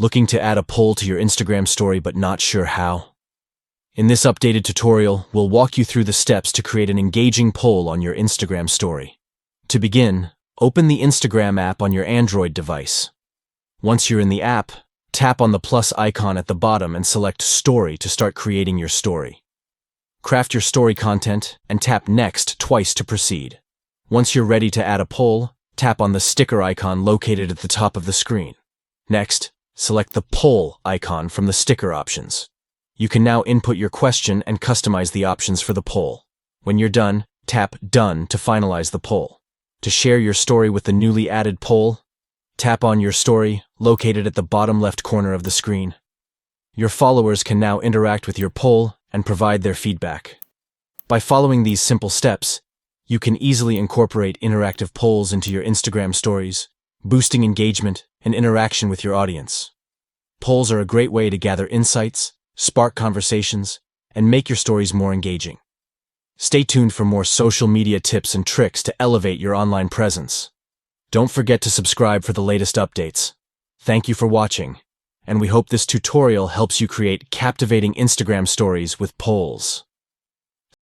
Looking to add a poll to your Instagram story but not sure how? In this updated tutorial, we'll walk you through the steps to create an engaging poll on your Instagram story. To begin, open the Instagram app on your Android device. Once you're in the app, tap on the plus icon at the bottom and select Story to start creating your story. Craft your story content and tap Next twice to proceed. Once you're ready to add a poll, tap on the sticker icon located at the top of the screen. Next, select the poll icon from the sticker options. You can now input your question and customize the options for the poll. When you're done, tap Done to finalize the poll. To share your story with the newly added poll, tap on your story, located at the bottom left corner of the screen. Your followers can now interact with your poll and provide their feedback. By following these simple steps, you can easily incorporate interactive polls into your Instagram stories, boosting engagement and interaction with your audience. Polls are a great way to gather insights, spark conversations, and make your stories more engaging. Stay tuned for more social media tips and tricks to elevate your online presence. Don't forget to subscribe for the latest updates. Thank you for watching, and we hope this tutorial helps you create captivating Instagram stories with polls.